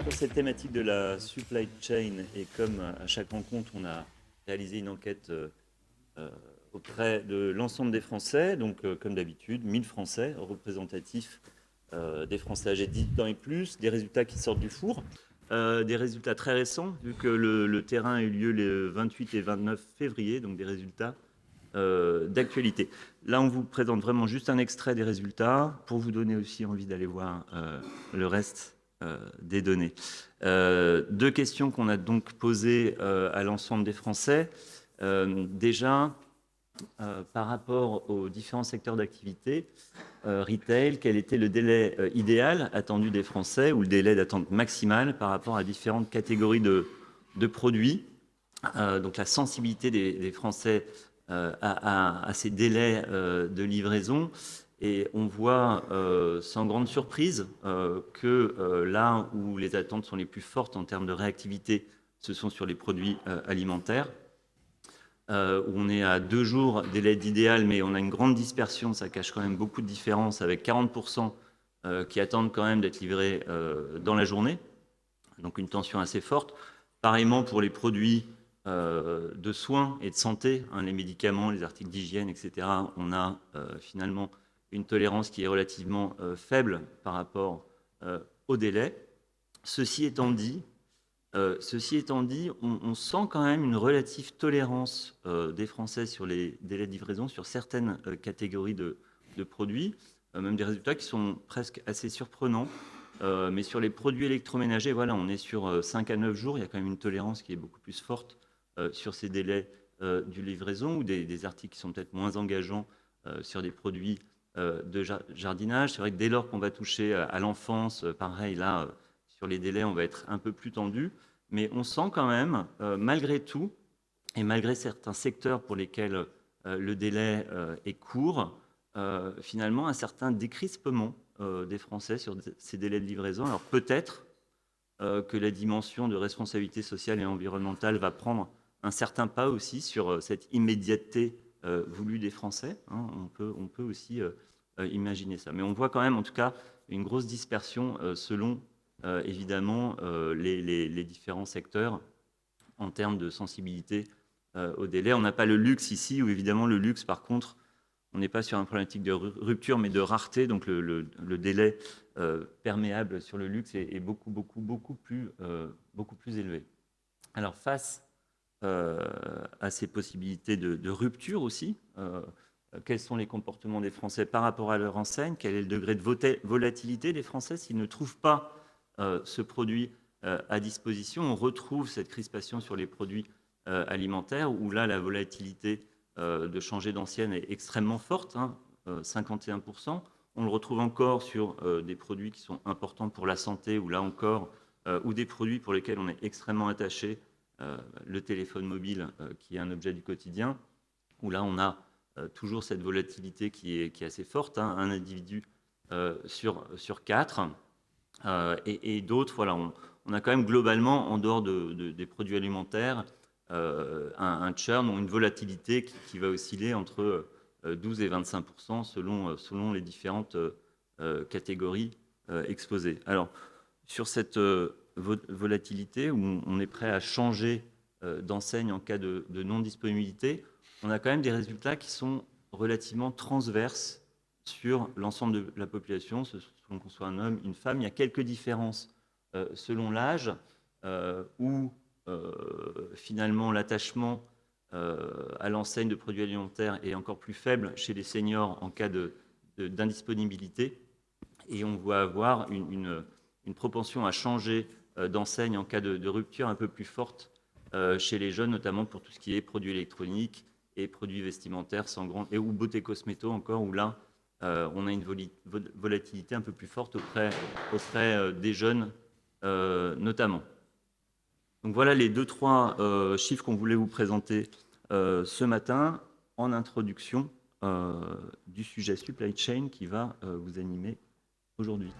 Sur cette thématique de la supply chain, et comme à chaque rencontre, on a réalisé une enquête auprès de l'ensemble des Français, donc comme d'habitude, 1000 Français représentatifs des Français âgés de 18 ans et plus, des résultats qui sortent du four, des résultats très récents, vu que le terrain a eu lieu les 28 et 29 février, donc des résultats d'actualité. Là, on vous présente vraiment juste un extrait des résultats pour vous donner aussi envie d'aller voir le reste des données. Deux questions qu'on a donc posées à l'ensemble des Français. Déjà, par rapport aux différents secteurs d'activité, retail, quel était le délai idéal attendu des Français ou le délai d'attente maximal par rapport à différentes catégories de produits. Donc la sensibilité des Français à ces délais de livraison. Et on voit sans grande surprise que là où les attentes sont les plus fortes en termes de réactivité, ce sont sur les produits alimentaires, où on est à 2 jours délai d'idéal, mais on a une grande dispersion, ça cache quand même beaucoup de différences, avec 40% qui attendent quand même d'être livrés dans la journée, donc une tension assez forte. Pareillement pour les produits de soins et de santé, hein, les médicaments, les articles d'hygiène, etc., on a finalement une tolérance qui est relativement faible par rapport au délai. Ceci étant dit, on sent quand même une relative tolérance des Français sur les délais de livraison sur certaines catégories de produits, même des résultats qui sont presque assez surprenants. Mais sur les produits électroménagers, voilà, on est sur 5 à 9 jours. Il y a quand même une tolérance qui est beaucoup plus forte sur ces délais du livraison, ou des articles qui sont peut-être moins engageants sur des produits de jardinage. C'est vrai que dès lors qu'on va toucher à l'enfance, pareil, là, sur les délais, on va être un peu plus tendu. Mais on sent quand même, malgré tout, et malgré certains secteurs pour lesquels le délai est court, finalement un certain décrispement des Français sur ces délais de livraison. Alors peut-être que la dimension de responsabilité sociale et environnementale va prendre un certain pas aussi sur cette immédiateté voulue des Français, hein. On peut aussi imaginer ça. Mais on voit quand même en tout cas une grosse dispersion selon évidemment les différents secteurs en termes de sensibilité au délai. On n'a pas le luxe ici, où évidemment le luxe par contre, on n'est pas sur une problématique de rupture, mais de rareté. Donc le délai perméable sur le luxe est beaucoup plus élevé. Alors face à ces possibilités de rupture aussi, quels sont les comportements des Français par rapport à leur enseigne? Quel est le degré de volatilité des Français s'ils ne trouvent pas ce produit à disposition? On retrouve cette crispation sur les produits alimentaires, où là la volatilité de changer d'ancienne est extrêmement forte, hein, 51%. On le retrouve encore sur des produits qui sont importants pour la santé, ou là encore, ou des produits pour lesquels on est extrêmement attaché, le téléphone mobile qui est un objet du quotidien, où là on a toujours cette volatilité qui est assez forte, hein, un individu sur 4. Et d'autres, voilà, on a quand même globalement, en dehors des produits alimentaires, un churn ou une volatilité qui va osciller entre 12 et 25% selon les différentes catégories exposées. Alors, sur cette volatilité, où on est prêt à changer d'enseigne en cas de non-disponibilité, on a quand même des résultats qui sont relativement transverses sur l'ensemble de la population, selon qu'on soit un homme, une femme. Il y a quelques différences selon l'âge, où finalement l'attachement à l'enseigne de produits alimentaires est encore plus faible chez les seniors en cas d'indisponibilité. Et on voit avoir une propension à changer d'enseigne en cas de rupture un peu plus forte chez les jeunes, notamment pour tout ce qui est produits électroniques et produits vestimentaires sans grand, ou beauté cosméto encore, où là, on a une volatilité un peu plus forte auprès des jeunes notamment. Donc voilà les 2-3 chiffres qu'on voulait vous présenter ce matin en introduction du sujet supply chain qui va vous animer aujourd'hui.